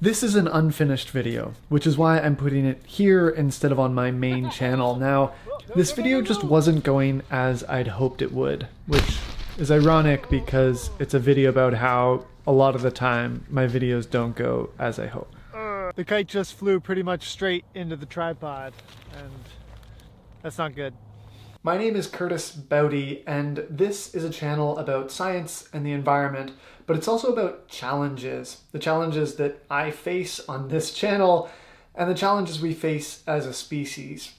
This is an unfinished video, which is why I'm putting it here instead of on my main channel. Now, this video just wasn't going as I'd hoped it would, which is ironic because it's a video about how a lot of the time my videos don't go as I hope. The kite just flew pretty much straight into the tripod, and that's not good. My name is Curtis Bowdy, and this is a channel about science and the environment, but it's also about challenges. The challenges that I face on this channel, and the challenges we face as a species.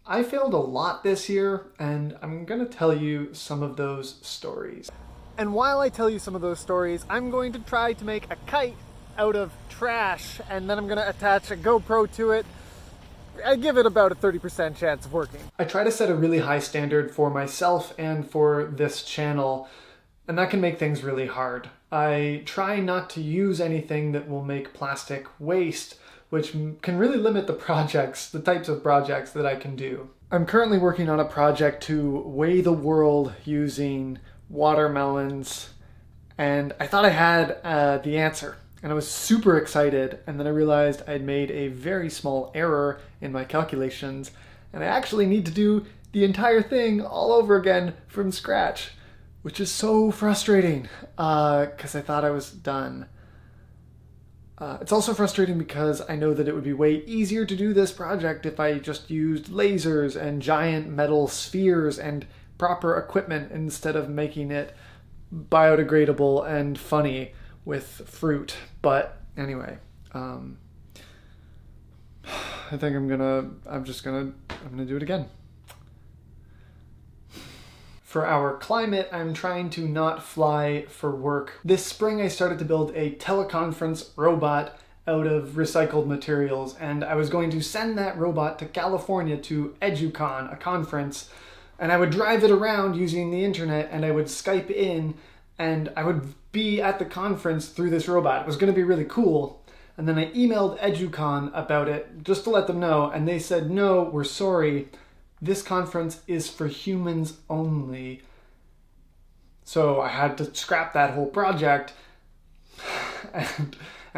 I failed a lot this year, and I'm gonna tell you some of those stories. And while I tell you some of those stories, I'm going to try to make a kite out of trash, and then I'm gonna attach a GoPro to it. I give it about a 30% chance of working. I try to set a really high standard for myself and for this channel, and that can make things really hard. I try not to use anything that will make plastic waste, which can really limit the types of projects that I can do. I'm currently working on a project to weigh the world using watermelons, and I thought I had the answer. And I was super excited, and then I realized I'd made a very small error in my calculations, and I actually need to do the entire thing all over again from scratch, which is so frustrating, because I thought I was done. It's also frustrating because I know that it would be way easier to do this project if I just used lasers and giant metal spheres and proper equipment instead of making it biodegradable and funny with fruit. But anyway, I think I'm gonna do it again. For our climate, I'm trying to not fly for work. This spring I started to build a teleconference robot out of recycled materials, and I was going to send that robot to California to EduCon, a conference, and I would drive it around using the internet, and I would Skype in, and I would be at the conference through this robot. It was going to be really cool. And then I emailed EduCon about it just to let them know, and they said, no, we're sorry. This conference is for humans only. So I had to scrap that whole project. And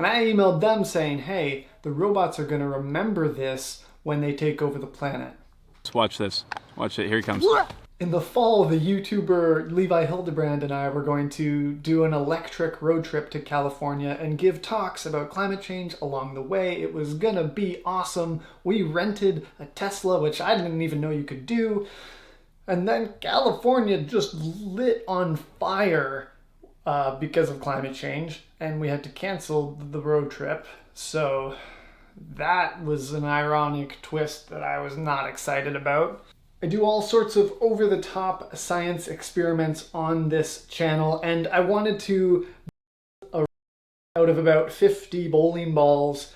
I emailed them saying, hey, the robots are going to remember this when they take over the planet. Let's watch this. Watch it. Here he comes. In the fall, the YouTuber Levi Hildebrand and I were going to do an electric road trip to California and give talks about climate change along the way. It was gonna be awesome. We rented a Tesla, which I didn't even know you could do. And then California just lit on fire because of climate change, and we had to cancel the road trip. So that was an ironic twist that I was not excited about. I do all sorts of over-the-top science experiments on this channel, and I wanted to out of about 50 bowling balls,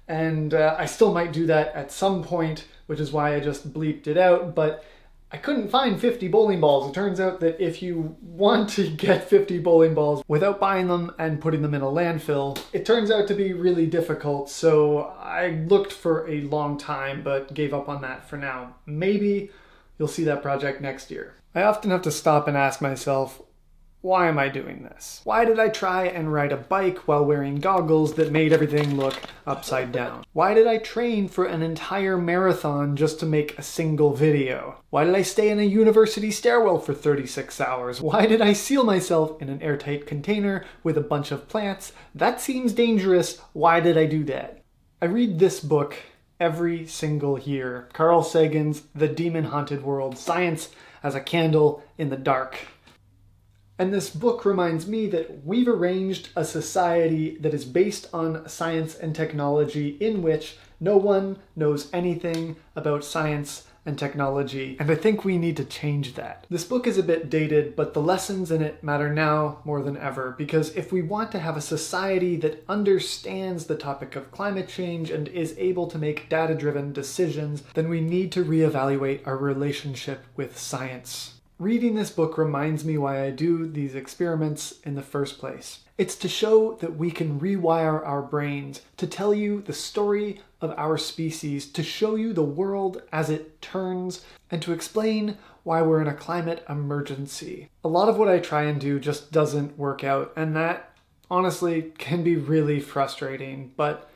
and I still might do that at some point, which is why I just bleeped it out, but I couldn't find 50 bowling balls. It turns out that if you want to get 50 bowling balls without buying them and putting them in a landfill, it turns out to be really difficult, so I looked for a long time but gave up on that for now. Maybe you'll see that project next year. I often have to stop and ask myself, why am I doing this? Why did I try and ride a bike while wearing goggles that made everything look upside down? Why did I train for an entire marathon just to make a single video? Why did I stay in a university stairwell for 36 hours? Why did I seal myself in an airtight container with a bunch of plants? That seems dangerous. Why did I do that? I read this book every single year. Carl Sagan's The Demon-Haunted World, Science as a Candle in the Dark. And this book reminds me that we've arranged a society that is based on science and technology in which no one knows anything about science and technology, and I think we need to change that. This book is a bit dated, but the lessons in it matter now more than ever, because if we want to have a society that understands the topic of climate change and is able to make data-driven decisions, then we need to reevaluate our relationship with science. Reading this book reminds me why I do these experiments in the first place. It's to show that we can rewire our brains, to tell you the story of our species, to show you the world as it turns, and to explain why we're in a climate emergency. A lot of what I try and do just doesn't work out, and that honestly can be really frustrating, but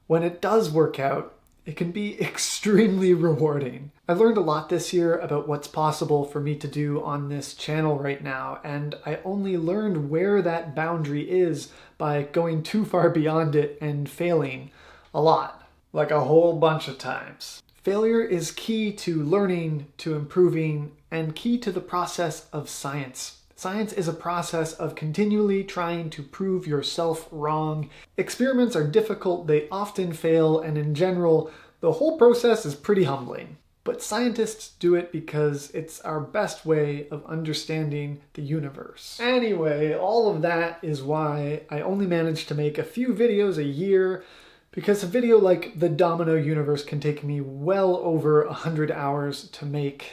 when it does work out, it can be extremely rewarding. I learned a lot this year about what's possible for me to do on this channel right now, and I only learned where that boundary is by going too far beyond it and failing a lot, like a whole bunch of times. Failure is key to learning, to improving, and key to the process of science. Science is a process of continually trying to prove yourself wrong. Experiments are difficult, they often fail, and in general, the whole process is pretty humbling. But scientists do it because it's our best way of understanding the universe. Anyway, all of that is why I only manage to make a few videos a year, because a video like the Domino Universe can take me well over 100 hours to make.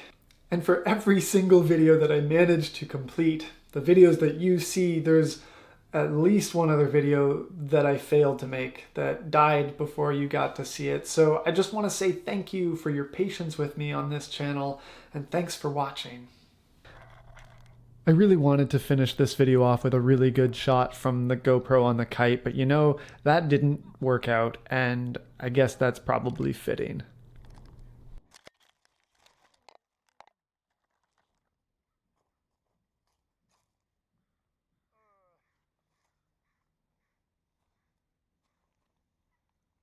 And for every single video that I manage to complete, the videos that you see, there's at least one other video that I failed to make that died before you got to see it. So I just want to say thank you for your patience with me on this channel, and thanks for watching. I really wanted to finish this video off with a really good shot from the GoPro on the kite, but you know, that didn't work out, and I guess that's probably fitting.